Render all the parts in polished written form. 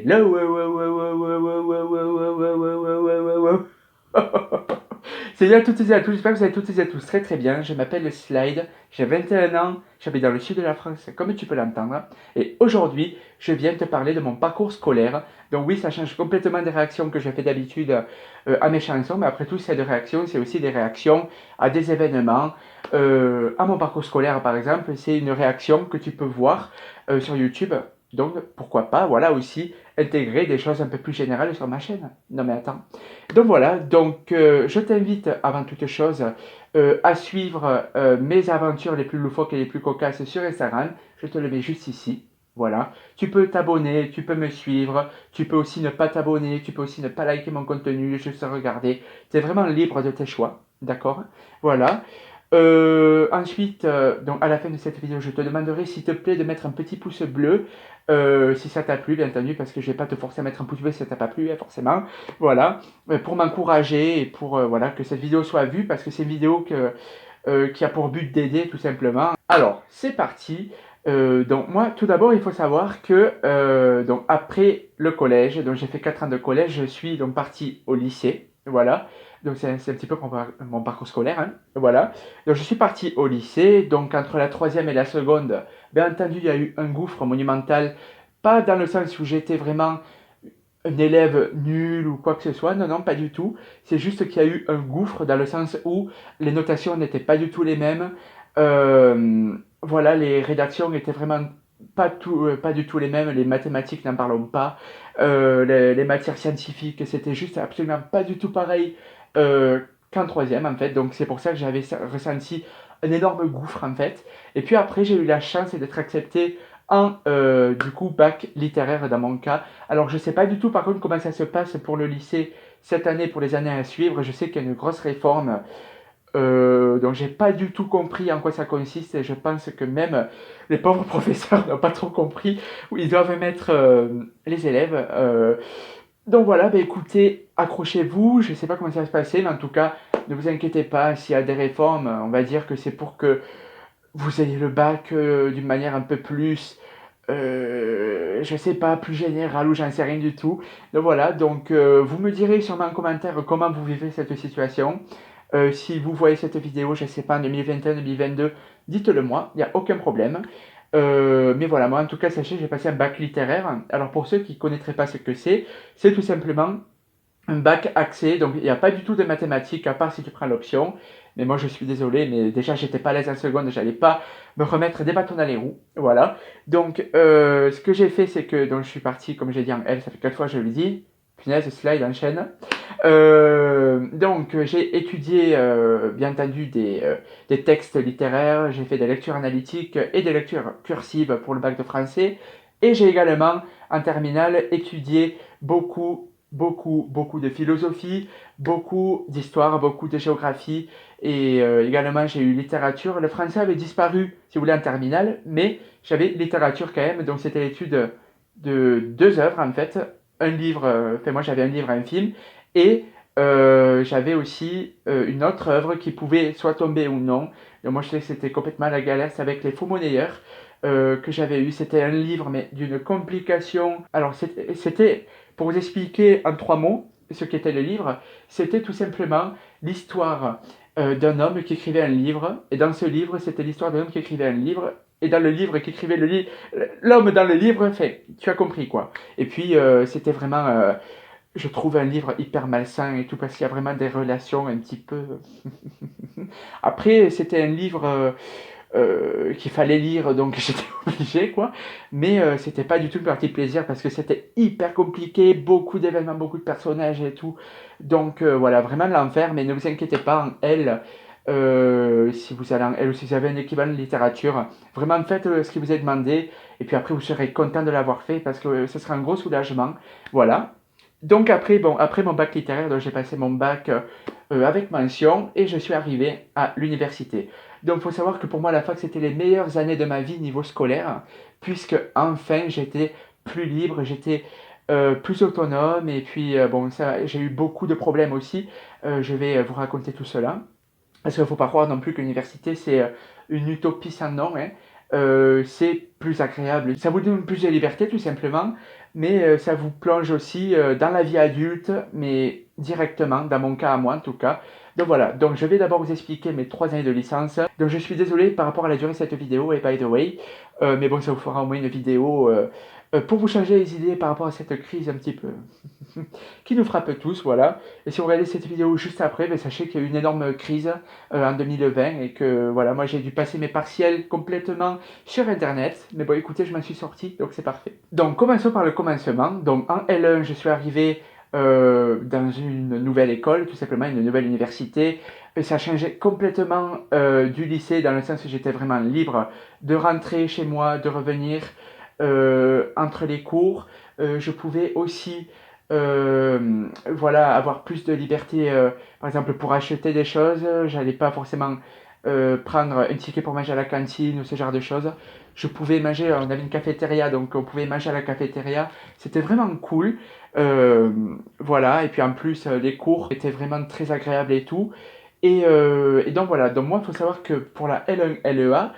Hello, salut à toutes et à tous, j'espère que vous allez toutes et à tous très très bien. Je m'appelle Slide, j'ai 21 ans, j'habite dans le sud de la France, comme tu peux l'entendre. Et aujourd'hui, je viens te parler de mon parcours scolaire. Donc oui, ça change complètement des réactions que je fais d'habitude à mes chansons, mais après tout, c'est des réactions, c'est aussi des réactions à des événements. À mon parcours scolaire, par exemple, c'est une réaction que tu peux voir sur YouTube. Donc pourquoi pas, voilà aussi, intégrer des choses un peu plus générales sur ma chaîne. Non mais attends. Donc voilà, donc je t'invite avant toute chose à suivre mes aventures les plus loufoques et les plus cocasses sur Instagram. Je te le mets juste ici. Voilà, tu peux t'abonner, tu peux me suivre, tu peux aussi ne pas t'abonner, tu peux aussi ne pas liker mon contenu, juste regarder. Tu es vraiment libre de tes choix, d'accord? Voilà. Ensuite, donc à la fin de cette vidéo, je te demanderai s'il te plaît de mettre un petit pouce bleu si ça t'a plu, bien entendu, parce que je vais pas te forcer à mettre un pouce bleu si ça t'a pas plu, hein, forcément. Voilà, pour m'encourager et pour voilà, que cette vidéo soit vue, parce que c'est une vidéo qui a pour but d'aider tout simplement. Alors, c'est parti. Donc moi, tout d'abord, il faut savoir que donc après le collège, donc j'ai fait 4 ans de collège, je suis donc parti au lycée, voilà. Donc c'est un petit peu mon parcours scolaire, hein, voilà. Donc je suis parti au lycée, donc entre la troisième et la seconde, bien entendu, il y a eu un gouffre monumental, pas dans le sens où j'étais vraiment un élève nul ou quoi que ce soit, non, non, pas du tout. C'est juste qu'il y a eu un gouffre dans le sens où les notations n'étaient pas du tout les mêmes. Voilà, les rédactions étaient vraiment pas du tout les mêmes. Les mathématiques, n'en parlons pas. Les matières scientifiques, c'était juste absolument pas du tout pareil qu'en troisième, en fait. Donc c'est pour ça que j'avais ressenti un énorme gouffre, en fait. Et puis après, j'ai eu la chance d'être accepté en, du coup, bac littéraire dans mon cas. Alors, je ne sais pas du tout, par contre, comment ça se passe pour le lycée cette année, pour les années à suivre. Je sais qu'il y a une grosse réforme, donc j'ai pas du tout compris en quoi ça consiste. Et je pense que même les pauvres professeurs n'ont pas trop compris où ils doivent mettre les élèves. Donc voilà, bah écoutez, accrochez-vous. Je ne sais pas comment ça va se passer, mais en tout cas, ne vous inquiétez pas. S'il y a des réformes, on va dire que c'est pour que vous ayez le bac d'une manière un peu plus je sais pas, plus général ou j'en sais rien du tout. Donc voilà, donc vous me direz sûrement en commentaire comment vous vivez cette situation. Si vous voyez cette vidéo, je sais pas, en 2021, 2022, dites-le moi, il n'y a aucun problème. Mais voilà, moi en tout cas, sachez, j'ai passé un bac littéraire. Alors pour ceux qui ne connaîtraient pas ce que c'est tout simplement un bac axé, donc il n'y a pas du tout de mathématiques à part si tu prends l'option. Mais moi je suis désolé, mais déjà j'étais pas à l'aise en seconde, j'allais pas me remettre des bâtons dans les roues. Voilà. Donc ce que j'ai fait, c'est que donc, je suis parti, comme j'ai dit en L, ça fait 4 fois que je le dis. Punaise, slide enchaîne. Donc j'ai étudié bien entendu des textes littéraires, j'ai fait des lectures analytiques et des lectures cursives pour le bac de français. Et j'ai également en terminale étudié beaucoup de philosophie, beaucoup d'histoire, beaucoup de géographie et également j'ai eu littérature. Le français avait disparu, si vous voulez, en terminale, mais j'avais littérature quand même, donc c'était l'étude de 2 œuvres en fait. Un livre, enfin moi j'avais un livre, un film, et j'avais aussi une autre œuvre qui pouvait soit tomber ou non. Et moi je sais que c'était complètement la galère, c'est avec les faux monnayeurs que j'avais eu. C'était un livre, mais d'une complication. Alors c'était pour vous expliquer en 3 mots ce qu'était le livre, c'était tout simplement l'histoire d'un homme qui écrivait un livre, et dans ce livre, c'était l'histoire d'un homme qui écrivait un livre, et dans le livre qui écrivait le livre, l'homme dans le livre, fait, tu as compris quoi. Et puis c'était vraiment, je trouve un livre hyper malsain et tout, parce qu'il y a vraiment des relations un petit peu... Après, c'était un livre qu'il fallait lire, donc j'étais obligé, quoi. Mais c'était pas du tout une partie de plaisir parce que c'était hyper compliqué, beaucoup d'événements, beaucoup de personnages et tout. Donc voilà, vraiment l'enfer, mais ne vous inquiétez pas, en L, si vous allez en L ou si vous avez un équivalent de littérature, vraiment faites ce qui vous est demandé, et puis après vous serez content de l'avoir fait parce que ce sera un gros soulagement. Voilà. Donc après, bon, après mon bac littéraire, donc j'ai passé mon bac avec mention et je suis arrivé à l'université. Donc il faut savoir que pour moi la fac c'était les meilleures années de ma vie niveau scolaire, puisque enfin j'étais plus libre, j'étais plus autonome et puis bon ça j'ai eu beaucoup de problèmes aussi. Je vais vous raconter tout cela. Parce qu'il ne faut pas croire non plus que l'université c'est une utopie sans nom, hein. c'est plus agréable. Ça vous donne plus de liberté tout simplement, mais ça vous plonge aussi dans la vie adulte, mais directement, dans mon cas à moi en tout cas. Donc voilà, donc je vais d'abord vous expliquer mes 3 années de licence. Donc je suis désolé par rapport à la durée de cette vidéo, et by the way, mais bon, ça vous fera au moins une vidéo pour vous changer les idées par rapport à cette crise un petit peu qui nous frappe tous, voilà. Et si vous regardez cette vidéo juste après, ben, sachez qu'il y a eu une énorme crise en 2020 et que voilà, moi j'ai dû passer mes partiels complètement sur internet. Mais bon, écoutez, je m'en suis sorti, donc c'est parfait. Donc commençons par le commencement. Donc en L1, je suis arrivé dans une nouvelle école, tout simplement une nouvelle université. Et ça changeait complètement du lycée dans le sens où j'étais vraiment libre de rentrer chez moi, de revenir entre les cours. Je pouvais aussi voilà, avoir plus de liberté, par exemple pour acheter des choses. J'allais pas forcément prendre un ticket pour manger à la cantine ou ce genre de choses. Je pouvais manger, on avait une cafétéria, donc on pouvait manger à la cafétéria. C'était vraiment cool. Euh, voilà, et puis en plus, les cours étaient vraiment très agréables et tout. Et donc voilà, donc moi, il faut savoir que pour la L1 LEA,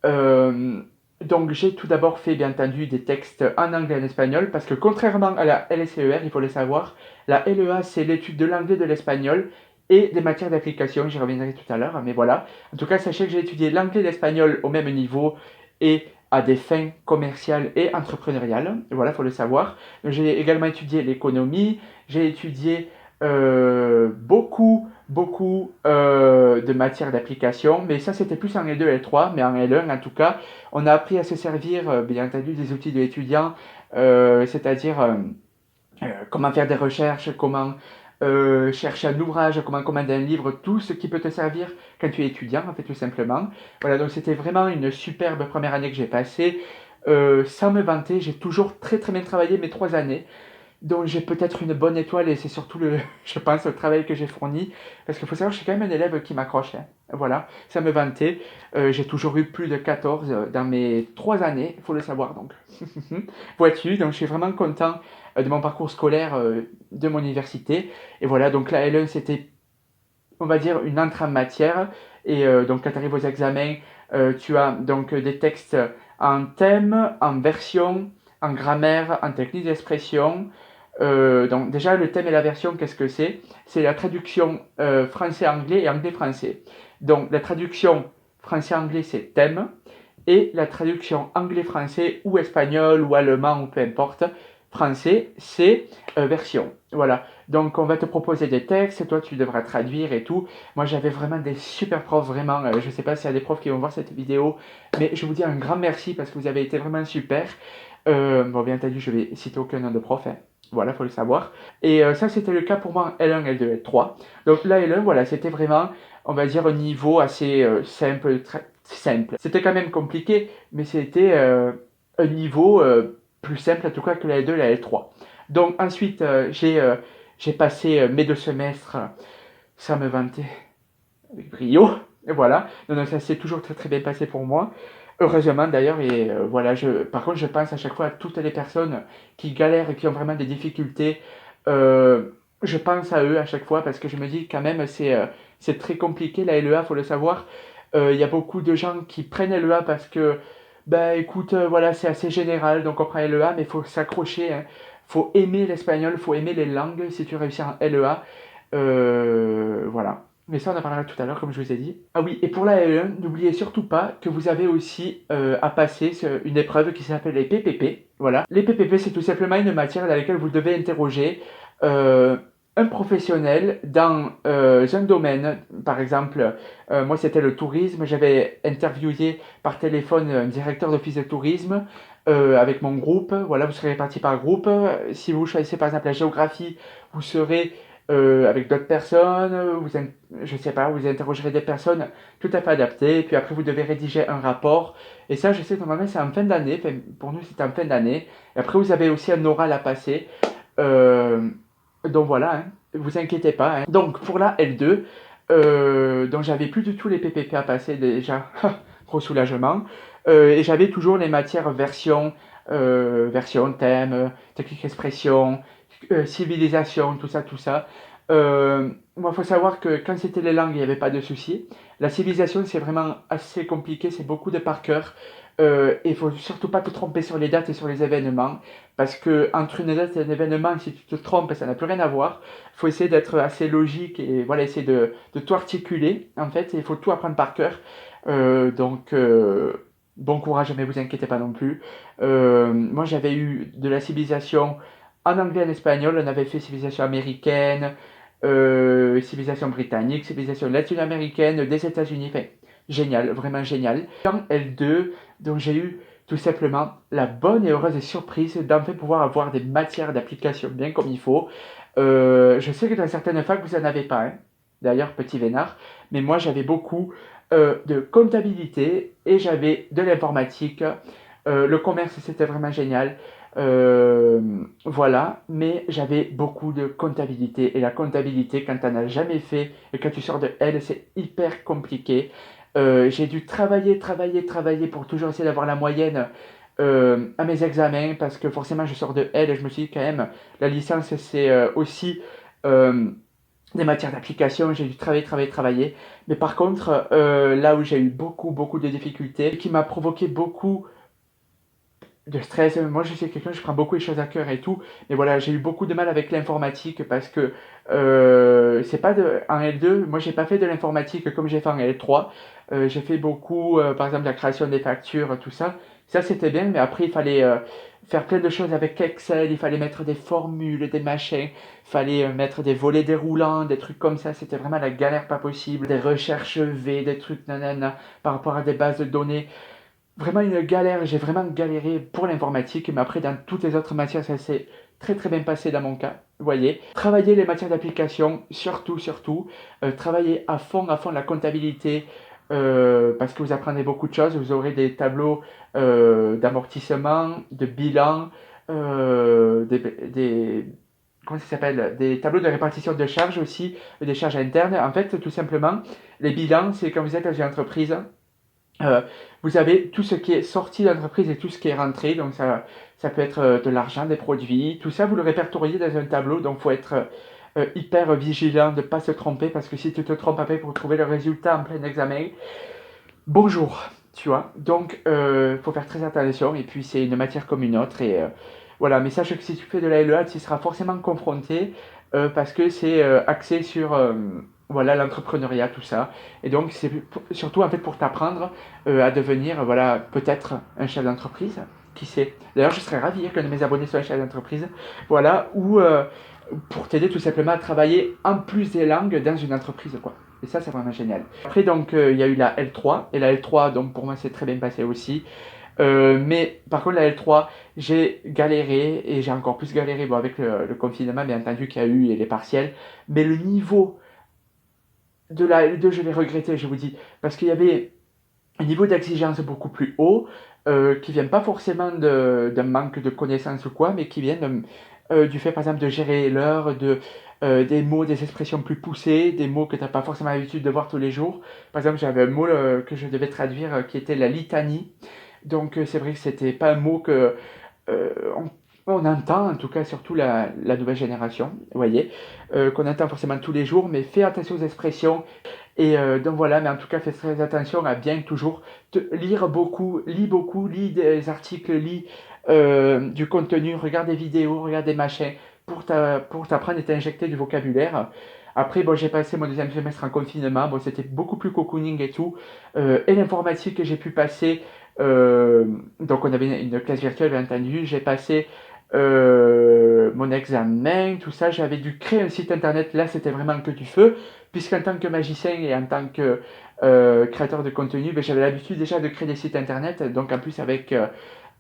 euh, donc j'ai tout d'abord fait bien entendu des textes en anglais et en espagnol parce que contrairement à la LSER, il faut le savoir, la LEA c'est l'étude de l'anglais, de l'espagnol et des matières d'application, j'y reviendrai tout à l'heure, mais voilà. En tout cas, sachez que j'ai étudié l'anglais et l'espagnol au même niveau et à des fins commerciales et entrepreneuriales, voilà, il faut le savoir. J'ai également étudié l'économie, j'ai étudié beaucoup de matières d'application, mais ça c'était plus en L2 et L3, mais en L1 en tout cas, on a appris à se servir, bien entendu, des outils de l'étudiant, c'est-à-dire comment faire des recherches, comment chercher un ouvrage, comment commander un livre, tout ce qui peut te servir quand tu es étudiant, en fait, tout simplement. Voilà, donc c'était vraiment une superbe première année que j'ai passée. Sans me vanter, j'ai toujours très très bien travaillé mes 3 années. Donc j'ai peut-être une bonne étoile et c'est surtout je pense, le travail que j'ai fourni. Parce qu'il faut savoir, je suis quand même un élève qui m'accroche, hein. Voilà, ça me vantait. J'ai toujours eu plus de 14 dans mes 3 années, il faut le savoir donc. Vois-tu, donc je suis vraiment content de mon parcours scolaire de mon université. Et voilà, donc la L1 c'était, on va dire, une entrée en matière. Et donc quand tu arrives aux examens, tu as donc des textes en thème, en version, en grammaire, en technique d'expression. Donc déjà le thème et la version, qu'est-ce que c'est? C'est la traduction français-anglais et anglais-français. Donc la traduction français-anglais c'est thème et la traduction anglais-français ou espagnol ou allemand ou peu importe, français c'est version. Voilà. Donc on va te proposer des textes, toi tu devras traduire et tout. Moi j'avais vraiment des super profs, vraiment. Je sais pas s'il y a des profs qui vont voir cette vidéo, mais je vous dis un grand merci parce que vous avez été vraiment super. Bon, bien entendu, je vais citer aucun nom de prof, hein. Voilà, faut le savoir. Et ça, c'était le cas pour moi en L1, L2, L3. Donc là, L1, voilà, c'était vraiment, on va dire, un niveau assez simple, très simple. C'était quand même compliqué, mais c'était un niveau plus simple, en tout cas, que la L2 et la L3. Donc ensuite, j'ai passé mes 2 semestres sans me vanter avec brio. Et voilà. Donc ça s'est toujours très très bien passé pour moi. Heureusement d'ailleurs, et voilà, par contre je pense à chaque fois à toutes les personnes qui galèrent et qui ont vraiment des difficultés. Je pense à eux à chaque fois parce que je me dis quand même c'est très compliqué la LEA, faut le savoir. Il y a beaucoup de gens qui prennent LEA parce que, bah écoute, voilà, c'est assez général, donc on prend LEA, mais il faut s'accrocher, hein. Faut aimer l'espagnol, faut aimer les langues si tu réussis en LEA. Voilà. Mais ça, on en parlera tout à l'heure, comme je vous ai dit. Ah oui, et pour la L1, n'oubliez surtout pas que vous avez aussi à passer une épreuve qui s'appelle les PPP. Voilà. Les PPP, c'est tout simplement une matière dans laquelle vous devez interroger un professionnel dans un domaine. Par exemple, moi, c'était le tourisme. J'avais interviewé par téléphone un directeur d'office de tourisme avec mon groupe. Voilà, vous serez répartis par groupe. Si vous choisissez par exemple la géographie, vous serez avec d'autres personnes, je sais pas, vous interrogerez des personnes tout à fait adaptées, et puis après vous devez rédiger un rapport, et ça je sais que normalement c'est en fin d'année, enfin, pour nous c'est en fin d'année, et après vous avez aussi un oral à passer, euh, donc voilà, hein, vous inquiétez pas, hein. Donc pour la L2, donc j'avais plus du tout les PPP à passer déjà, gros soulagement, et j'avais toujours les matières version, thème, technique expression, civilisation, tout ça, tout ça. Moi, il faut savoir que quand c'était les langues, il n'y avait pas de souci. La civilisation, c'est vraiment assez compliqué, c'est beaucoup de par cœur. Et il faut surtout pas te tromper sur les dates et sur les événements, parce que entre une date et un événement, si tu te trompes, ça n'a plus rien à voir. Il faut essayer d'être assez logique et voilà, essayer de tout articuler, en fait, et il faut tout apprendre par cœur. Bon courage, mais vous inquiétez pas non plus. Moi, j'avais eu de la civilisation en anglais et en espagnol. On avait fait civilisation américaine, civilisation britannique, civilisation latino-américaine, des États-Unis. Enfin, génial, vraiment génial. En L2, donc j'ai eu tout simplement la bonne et heureuse surprise d'enfin pouvoir avoir des matières d'application bien comme il faut. Je sais que dans certaines facs, vous n'en avez pas, hein. D'ailleurs, petit vénard, mais moi j'avais beaucoup de comptabilité et j'avais de l'informatique. Le commerce, c'était vraiment génial. Voilà, mais j'avais beaucoup de comptabilité. Et la comptabilité, quand tu n'en as jamais fait et quand tu sors de L, c'est hyper compliqué. J'ai dû travailler pour toujours essayer d'avoir la moyenne à mes examens parce que forcément je sors de L et je me suis dit quand même, la licence c'est aussi euh, des matières d'application, j'ai dû travailler. Mais par contre, là où j'ai eu beaucoup de difficultés, qui m'a provoqué beaucoup de stress. Moi, je sais quelqu'un, je prends beaucoup les choses à cœur et tout, mais voilà, j'ai eu beaucoup de mal avec l'informatique parce que c'est pas en L2, moi j'ai pas fait de l'informatique comme j'ai fait en L3. J'ai fait beaucoup, par exemple, la création des factures, tout ça. Ça, c'était bien, mais après, il fallait faire plein de choses avec Excel, il fallait mettre des formules, des machins, il fallait mettre des volets déroulants, des trucs comme ça. C'était vraiment la galère pas possible. Des recherches V, des trucs nanana, par rapport à des bases de données. Vraiment une galère, j'ai vraiment galéré pour l'informatique, mais après dans toutes les autres matières, ça s'est très bien passé dans mon cas, vous voyez. Travailler les matières d'application, surtout. Travailler à fond la comptabilité, parce que vous apprenez beaucoup de choses, vous aurez des tableaux d'amortissement, de bilan, comment ça s'appelle, des tableaux de répartition de charges aussi, des charges internes. En fait, tout simplement, les bilans, c'est quand vous êtes dans une entreprise, euh, vous avez tout ce qui est sorti d'entreprise et tout ce qui est rentré, donc ça peut être de l'argent, des produits, tout ça vous le répertoriez dans un tableau, donc il faut être hyper vigilant de ne pas se tromper, parce que si tu te trompes après pour trouver le résultat en plein examen, bonjour, tu vois. Donc il faut faire très attention, et puis c'est une matière comme une autre, et voilà, mais sache que si tu fais de la LEA, tu y seras forcément confronté, parce que c'est axé sur voilà, l'entrepreneuriat, tout ça. Et donc, c'est surtout en fait pour t'apprendre à devenir, voilà, peut-être un chef d'entreprise, qui sait. D'ailleurs, je serais ravi que l'un de mes abonnés soit un chef d'entreprise, voilà, ou pour t'aider tout simplement à travailler en plus des langues dans une entreprise, quoi. Et ça, c'est vraiment génial. Après, donc, il y a eu la L3, et la L3, donc pour moi, c'est très bien passé aussi. Mais par contre, la L3, j'ai galéré, et j'ai encore plus galéré, bon, avec le confinement, bien entendu, qu'il y a eu, et les partiels. Mais le niveau de la L2, je l'ai regretté, je vous dis, parce qu'il y avait un niveau d'exigence beaucoup plus haut, qui vient pas forcément d'un manque de connaissances ou quoi, mais qui vient du fait, par exemple, de gérer l'heure, des mots, des expressions plus poussées, des mots que tu n'as pas forcément l'habitude de voir tous les jours. Par exemple, j'avais un mot que je devais traduire qui était la litanie. Donc, c'est vrai que c'était pas un mot que euh, on, on entend, en tout cas, surtout la nouvelle génération, vous voyez, qu'on entend forcément tous les jours, mais fais attention aux expressions. Et donc voilà, mais en tout cas, fais très attention à bien toujours lire beaucoup, lis des articles, lis du contenu, regarde des vidéos, regarde des machins pour t'apprendre et t'injecter du vocabulaire. Après, bon, j'ai passé mon deuxième semestre en confinement, bon, c'était beaucoup plus cocooning et tout. Et l'informatique que j'ai pu passer, donc on avait une classe virtuelle, bien entendu, j'ai passé mon examen, tout ça, j'avais dû créer un site internet, là c'était vraiment que du feu, puisqu'en tant que magicien et en tant que créateur de contenu, ben, j'avais l'habitude déjà de créer des sites internet, donc en plus avec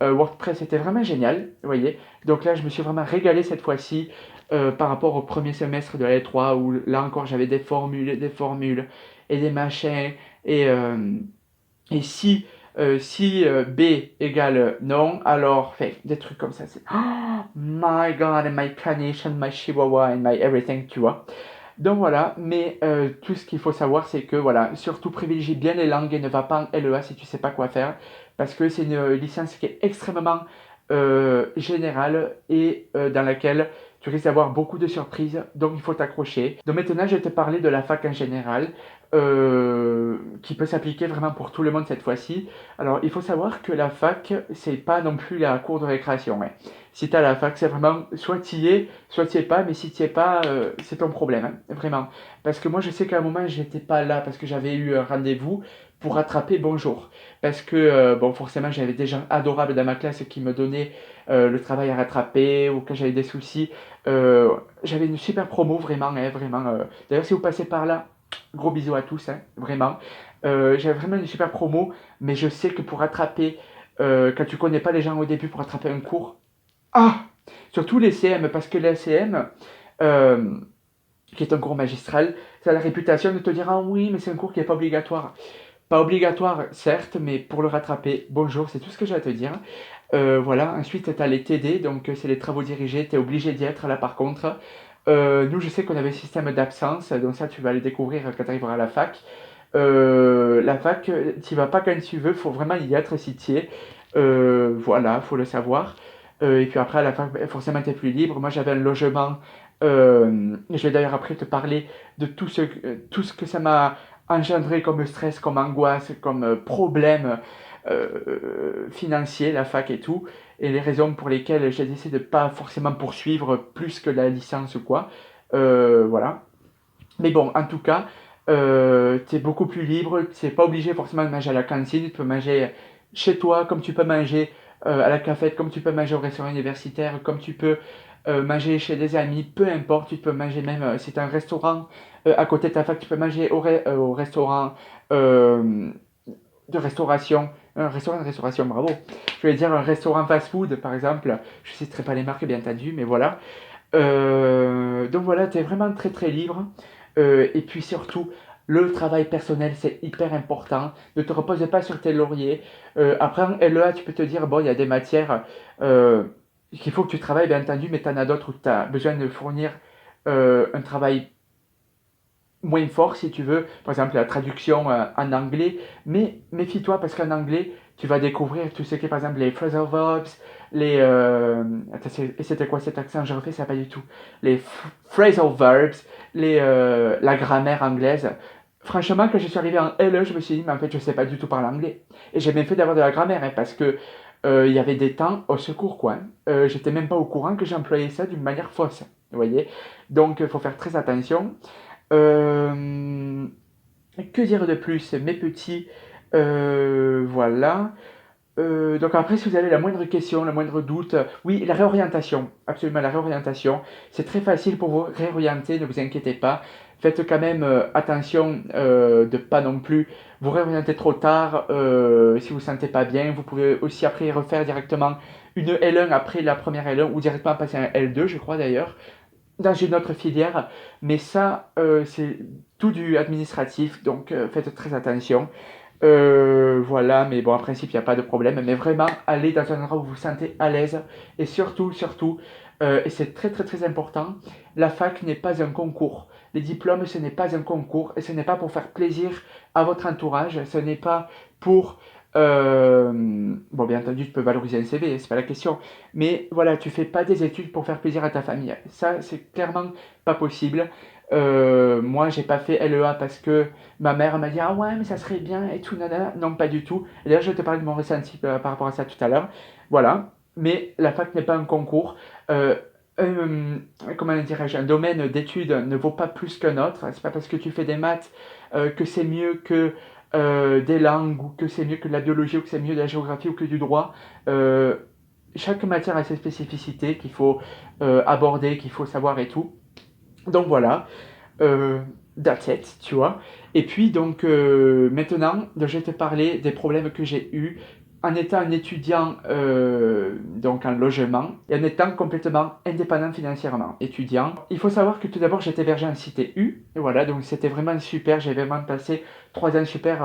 WordPress, c'était vraiment génial, vous voyez. Donc là, je me suis vraiment régalé cette fois-ci par rapport au premier semestre de la L3, où là encore j'avais des formules et des machins, et, euh, et si B égale non, alors, fait, des trucs comme ça, c'est oh my god, and my carnation, my chihuahua, and my everything, tu vois. Donc voilà, mais tout ce qu'il faut savoir, c'est que voilà, surtout privilégie bien les langues et ne va pas en LEA si tu sais pas quoi faire, parce que c'est une licence qui est extrêmement générale et dans laquelle tu risques d'avoir beaucoup de surprises, donc il faut t'accrocher. Donc maintenant, je vais te parler de la fac en général. qui peut s'appliquer vraiment pour tout le monde cette fois-ci. Alors, il faut savoir que la fac, c'est pas non plus la cour de récréation, hein. Si t'as la fac, c'est vraiment soit t'y es, soit t'y es pas, mais si t'y es pas, c'est ton problème, hein, vraiment. Parce que moi, je sais qu'à un moment, j'étais pas là parce que j'avais eu un rendez-vous pour rattraper Bonjour. Parce que, bon, forcément, j'avais des gens adorables dans ma classe qui me donnaient le travail à rattraper ou quand j'avais des soucis. Euh, J'avais une super promo, vraiment, hein, vraiment. D'ailleurs, si vous passez par là, gros bisous à tous, hein, vraiment. J'avais vraiment une super promo, mais je sais que pour rattraper, quand tu connais pas les gens au début, pour rattraper un cours, ah! Surtout les CM, parce que les CM, euh, qui est un cours magistral, ça a la réputation de te dire ah oui, mais c'est un cours qui n'est pas obligatoire. Pas obligatoire, certes, mais pour le rattraper, bonjour, c'est tout ce que j'ai à te dire. Voilà, ensuite tu as les TD, donc c'est les travaux dirigés, tu es obligé d'y être là par contre. Nous, je sais qu'on avait un système d'absence, donc ça tu vas le découvrir quand tu arriveras à la fac. La fac, tu vas pas quand tu veux, faut vraiment y être si tu y es. Voilà, faut le savoir. Et puis après, à la fac, ben, forcément, tu es plus libre. Moi, j'avais un logement. Je vais d'ailleurs après te parler de tout ce que ça m'a engendré comme stress, comme angoisse, comme problème financier, la fac et tout. Et les raisons pour lesquelles j'ai décidé de pas forcément poursuivre plus que la licence ou quoi. Voilà. Mais bon, en tout cas, tu es beaucoup plus libre, tu n'es pas obligé forcément de manger à la cantine, tu peux manger chez toi, comme tu peux manger à la cafette, comme tu peux manger au restaurant universitaire, comme tu peux manger chez des amis, peu importe, tu peux manger même, si tu un restaurant à côté de ta fac, tu peux manger au restaurant euh, de restauration, un restaurant de restauration, bravo. Je vais dire un restaurant fast-food, par exemple, je ne citerai pas les marques, bien entendu, mais voilà. Donc voilà, tu es vraiment très très libre. Et puis surtout, le travail personnel, c'est hyper important. Ne te repose pas sur tes lauriers. Après, en LEA, tu peux te dire, bon, il y a des matières qu'il faut que tu travailles, bien entendu, mais tu en as d'autres où tu as besoin de fournir un travail moins fort, si tu veux. Par exemple, la traduction en anglais. Mais méfie-toi, parce qu'en anglais, tu vas découvrir tout ce qui est, par exemple, les phrasal verbs, les... Attends, et c'était quoi cet accent? Je refais ça pas du tout. Les phrasal verbs, la grammaire anglaise. Franchement, quand je suis arrivé en LE, je me suis dit, mais en fait, je sais pas du tout parler anglais. Et j'ai bien fait d'avoir de la grammaire, hein, parce que il y avait des temps au secours, quoi, hein. J'étais même pas au courant que j'employais ça d'une manière fausse. Vous voyez? Donc, il faut faire très attention. Euh, que dire de plus, mes petits? Voilà. Donc après, si vous avez la moindre question, la moindre doute, oui, la réorientation, absolument la réorientation. C'est très facile pour vous réorienter, ne vous inquiétez pas. Faites quand même attention de pas non plus vous réorienter trop tard si vous ne vous sentez pas bien. Vous pouvez aussi après refaire directement une L1 après la première L1 ou directement passer un L2, je crois d'ailleurs dans une autre filière, mais ça, c'est tout du administratif, donc faites très attention. Voilà, mais bon, en principe, il n'y a pas de problème, mais vraiment, allez dans un endroit où vous vous sentez à l'aise, et surtout, surtout, et c'est très très très important, la fac n'est pas un concours. Les diplômes, ce n'est pas un concours, et ce n'est pas pour faire plaisir à votre entourage, ce n'est pas pour... bon, bien entendu, tu peux valoriser un CV, c'est pas la question, mais voilà, tu fais pas des études pour faire plaisir à ta famille. Ça, c'est clairement pas possible. Moi, j'ai pas fait LEA parce que ma mère m'a dit ah ouais, mais ça serait bien et tout, nanana. Non, pas du tout. Et d'ailleurs, je vais te parler de mon ressenti par rapport à ça tout à l'heure. Voilà. Mais la fac n'est pas un concours. Euh, Comment dirais-je, un domaine d'études ne vaut pas plus qu'un autre. C'est pas parce que tu fais des maths que c'est mieux que des langues ou que c'est mieux que de la biologie ou que c'est mieux de la géographie ou que du droit. Euh, Chaque matière a ses spécificités qu'il faut aborder, qu'il faut savoir et tout. Donc voilà, euh, that's it, tu vois. Et puis donc maintenant, je vais te parler des problèmes que j'ai eus en étant un étudiant donc en logement et en étant complètement indépendant financièrement, étudiant. Il faut savoir que tout d'abord j'étais hébergé en cité U, et voilà, donc c'était vraiment super, j'ai vraiment passé 3 ans super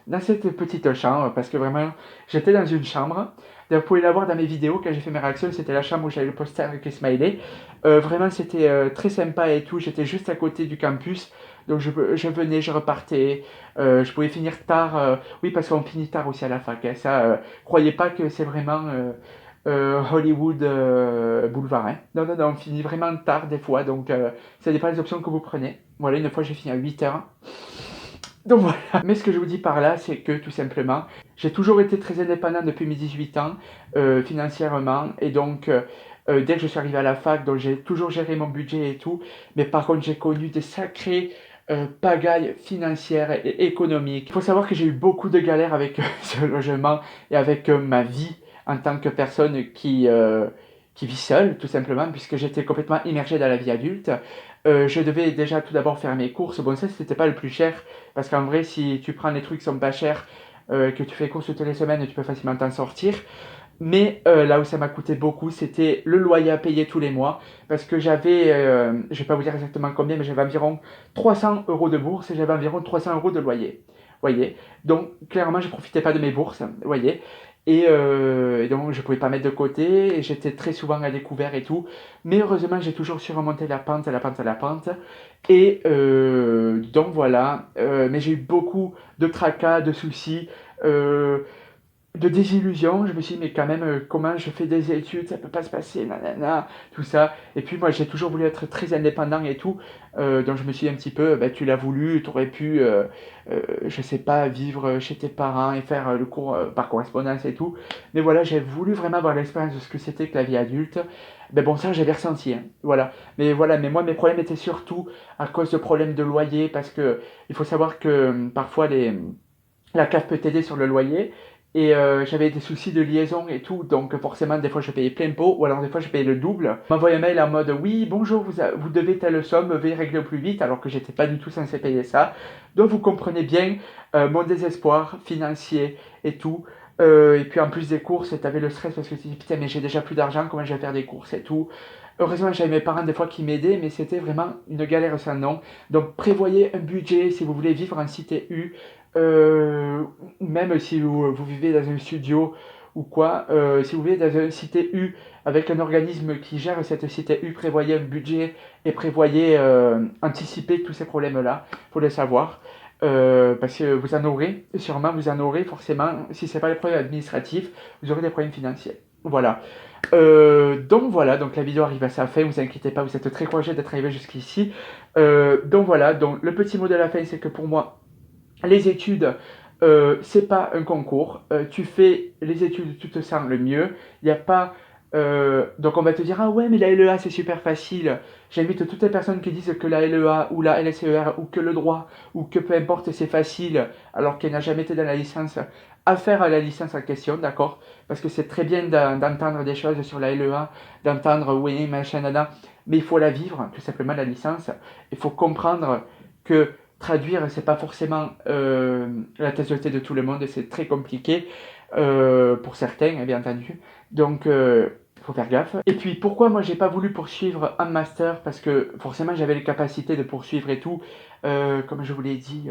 dans cette petite chambre, parce que vraiment j'étais dans une chambre. Vous pouvez la voir dans mes vidéos quand j'ai fait mes réactions, c'était la chambre où j'avais le poster avec les smileys. Vraiment, c'était très sympa et tout. J'étais juste à côté du campus. Donc, je venais, je repartais. Je pouvais finir tard. Oui, parce qu'on finit tard aussi à la fac, hein. Ça, croyez pas que c'est vraiment Hollywood Boulevard, hein. Non, non, non, on finit vraiment tard des fois. Donc, ça dépend des options que vous prenez. Voilà, une fois, j'ai fini à 8h. Donc voilà. Mais ce que je vous dis par là, c'est que tout simplement, j'ai toujours été très indépendant depuis mes 18 ans, financièrement. Et donc, dès que je suis arrivé à la fac, donc j'ai toujours géré mon budget et tout. Mais par contre, j'ai connu des sacrées pagailles financières et économiques. Il faut savoir que j'ai eu beaucoup de galères avec ce logement et avec ma vie en tant que personne qui vit seule, tout simplement, puisque j'étais complètement immergé dans la vie adulte. Je devais déjà tout d'abord faire mes courses. Bon, ça, c'était pas le plus cher, parce qu'en vrai, si tu prends les trucs qui sont pas chers, que tu fais courses toutes les semaines, tu peux facilement t'en sortir. Mais là où ça m'a coûté beaucoup, c'était le loyer à payer tous les mois, parce que j'avais, je vais pas vous dire exactement combien, mais j'avais environ 300 euros de bourse et j'avais environ 300 euros de loyer. Voyez. Donc clairement, je profitais pas de mes bourses, voyez. Et donc je pouvais pas mettre de côté, et j'étais très souvent à découvert et tout. Mais heureusement, j'ai toujours su remonter la pente, la pente, la pente. Et donc voilà. Mais j'ai eu beaucoup de tracas, de soucis. De désillusion. Je me suis dit, mais quand même, comment je fais des études, ça peut pas se passer, nanana, tout ça. Et puis moi, j'ai toujours voulu être très indépendant et tout. Donc je me suis dit un petit peu, bah, tu l'as voulu, tu aurais pu, je sais pas, vivre chez tes parents et faire le cours par correspondance et tout. Mais voilà, j'ai voulu vraiment avoir l'expérience de ce que c'était que la vie adulte. Mais bon, ça, j'avais ressenti, hein. Voilà. Mais voilà, mais moi, mes problèmes étaient surtout à cause de problèmes de loyer, parce que il faut savoir que parfois la CAF peut t'aider sur le loyer. Et j'avais des soucis de liaison et tout, donc forcément des fois je payais plein pot, ou alors des fois je payais le double. On m'envoyait un mail en mode oui bonjour, vous devez telle somme, veuillez régler au plus vite, alors que j'étais pas du tout censé payer ça. Donc vous comprenez bien mon désespoir financier et tout. Et puis en plus des courses, t'avais le stress parce que tu te dis putain mais j'ai déjà plus d'argent, comment je vais faire des courses et tout. Heureusement j'avais mes parents des fois qui m'aidaient, mais c'était vraiment une galère sans nom. Donc prévoyez un budget si vous voulez vivre en cité U. Euh, Même si vous vivez dans un studio ou quoi, si vous vivez dans une cité U avec un organisme qui gère cette cité U, prévoyez un budget et prévoyez anticiper tous ces problèmes-là, il faut le savoir. Parce que vous en aurez, sûrement vous en aurez forcément, si ce n'est pas les problèmes administratifs, vous aurez des problèmes financiers. Voilà. Donc voilà, donc la vidéo arrive à sa fin, vous inquiétez pas, vous êtes très courageux d'être arrivé jusqu'ici. Donc voilà, donc le petit mot de la fin, c'est que pour moi, les études, c'est pas un concours. Tu fais les études, tu te sens le mieux. Il n'y a pas. Donc on va te dire, ah ouais, mais la LEA c'est super facile. J'invite toutes les personnes qui disent que la LEA ou la LSER ou que le droit ou que peu importe c'est facile alors qu'elle n'a jamais été dans la licence à faire la licence en question, d'accord? Parce que c'est très bien d'entendre des choses sur la LEA, d'entendre oui, machin, nana, mais il faut la vivre, tout simplement la licence. Il faut comprendre que traduire, c'est pas forcément la tasse de thé de tout le monde, c'est très compliqué pour certains, bien entendu. Donc, il faut faire gaffe. Et puis, pourquoi moi j'ai pas voulu poursuivre un master? Parce que forcément, j'avais les capacités de poursuivre et tout. Comme je vous l'ai dit,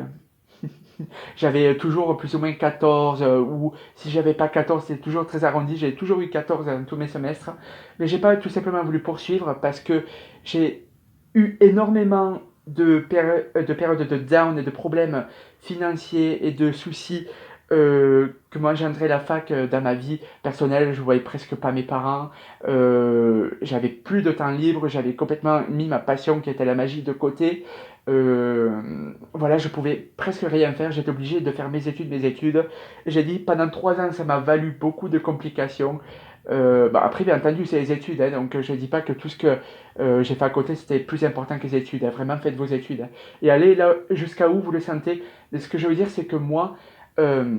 j'avais toujours plus ou moins 14, ou si j'avais pas 14, c'était toujours très arrondi. J'ai toujours eu 14 dans tous mes semestres. Mais j'ai pas tout simplement voulu poursuivre parce que j'ai eu énormément de périodes de down et de problèmes financiers et de soucis que m'engendrait la fac dans ma vie personnelle. Je voyais presque pas mes parents, j'avais plus de temps libre, j'avais complètement mis ma passion qui était la magie de côté. Voilà, je pouvais presque rien faire, j'étais obligé de faire mes études. J'ai dit pendant 3 ans, ça m'a valu beaucoup de complications. Bah après, bien entendu, c'est les études, hein, donc je ne dis pas que tout ce que j'ai fait à côté c'était plus important que les études, hein. Vraiment, faites vos études, hein. Et allez là jusqu'à où vous le sentez. Et ce que je veux dire, c'est que moi, euh,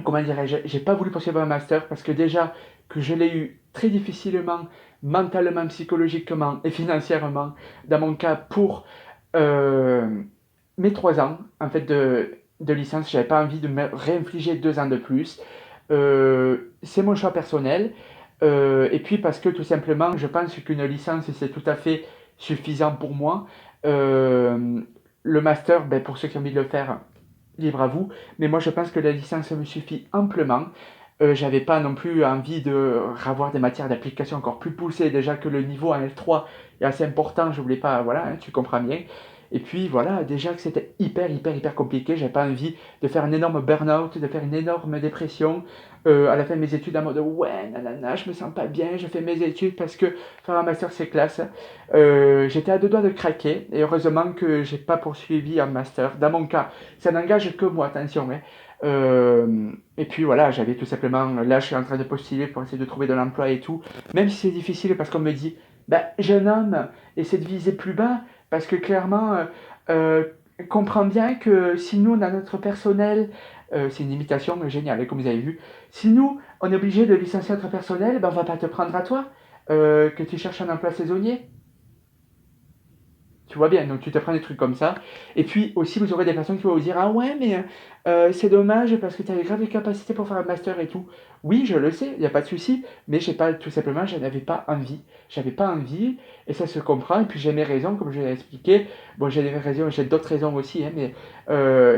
comment dirais-je, j'ai pas voulu poursuivre un master parce que déjà que je l'ai eu très difficilement, mentalement, psychologiquement et financièrement, dans mon cas, pour euh, mes 3 ans en fait de licence, j'avais pas envie de me réinfliger 2 ans de plus. C'est mon choix personnel. Et puis parce que tout simplement, je pense qu'une licence, c'est tout à fait suffisant pour moi. Euh, le master, ben, pour ceux qui ont envie de le faire, libre à vous. Mais moi, je pense que la licence me suffit amplement. J'avais pas non plus envie de avoir des matières d'application encore plus poussées. Déjà que le niveau en L3 est assez important, je voulais pas, voilà, hein, tu comprends bien. Et puis voilà, déjà que c'était hyper compliqué, j'avais pas envie de faire un énorme burn-out, de faire une énorme dépression à la fin de mes études en mode ouais, nanana, je me sens pas bien, je fais mes études parce que faire un master c'est classe. J'étais à deux doigts de craquer et heureusement que j'ai pas poursuivi un master. Dans mon cas, ça n'engage que moi, attention. Hein. Et puis voilà, j'avais tout simplement, là je suis en train de postuler pour essayer de trouver de l'emploi et tout, même si c'est difficile parce qu'on me dit, bah jeune homme, essaie de viser plus bas, parce que clairement, euh, comprends bien que si nous, dans notre personnel, c'est une imitation géniale, hein, comme vous avez vu, si nous, on est obligé de licencier notre personnel, ben on va pas te prendre à toi, que tu cherches un emploi saisonnier. Tu vois bien, donc tu te prends des trucs comme ça. Et puis aussi, vous aurez des personnes qui vont vous dire ah ouais, mais c'est dommage parce que tu avais grave les capacités pour faire un master et tout. Oui, je le sais, il n'y a pas de souci, mais j'ai pas, tout simplement, je n'avais pas envie. J'avais pas envie, et ça se comprend. Et puis j'ai mes raisons, comme je l'ai expliqué. Bon, j'ai des raisons, j'ai d'autres raisons aussi, hein, mais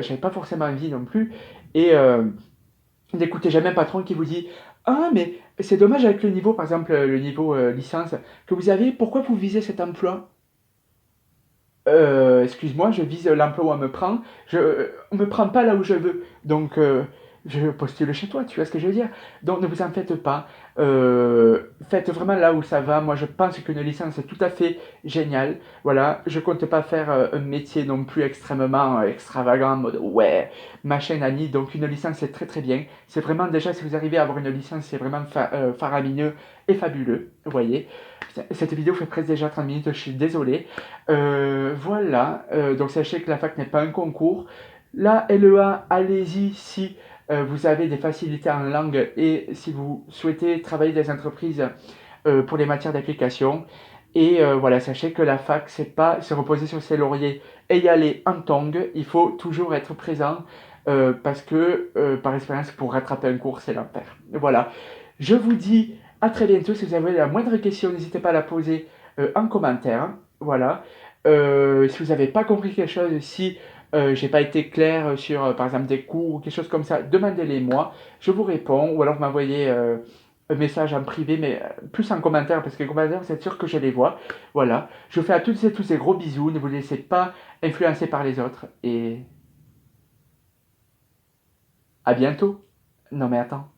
j'avais pas forcément envie non plus. Et n'écoutez jamais un patron qui vous dit ah, mais c'est dommage avec le niveau, par exemple, le niveau licence que vous avez, pourquoi vous visez cet emploi? Excuse-moi, je vise l'emploi où on me prend. On me prend pas là où je veux. Donc, je postule chez toi, tu vois ce que je veux dire? Donc, ne vous en faites pas. Faites vraiment là où ça va. Moi, je pense qu'une licence est tout à fait géniale. Voilà, je compte pas faire un métier non plus extrêmement extravagant, en mode ouais, machin, Annie. Donc, une licence, c'est très très bien. C'est vraiment, déjà, si vous arrivez à avoir une licence, c'est vraiment faramineux et fabuleux. Vous voyez? Cette vidéo fait presque déjà 30 minutes, je suis désolé. Voilà, donc sachez que la fac n'est pas un concours. La LEA, allez-y si vous avez des facilités en langue et si vous souhaitez travailler dans des entreprises pour les matières d'application. Et voilà, sachez que la fac, c'est pas se reposer sur ses lauriers et y aller en tongue. Il faut toujours être présent parce que, par expérience, pour rattraper un cours, c'est l'enfer. Voilà, je vous dis à très bientôt. Si vous avez la moindre question, n'hésitez pas à la poser en commentaire. Voilà. Si vous n'avez pas compris quelque chose, si j'ai pas été clair sur, par exemple, des cours ou quelque chose comme ça, demandez-les moi. Je vous réponds. Ou alors vous m'envoyez un message en privé, mais plus en commentaire, parce que les commentaires, c'est sûr que je les vois. Voilà. Je vous fais à toutes et tous ces gros bisous. Ne vous laissez pas influencer par les autres. Et à bientôt. Non mais attends.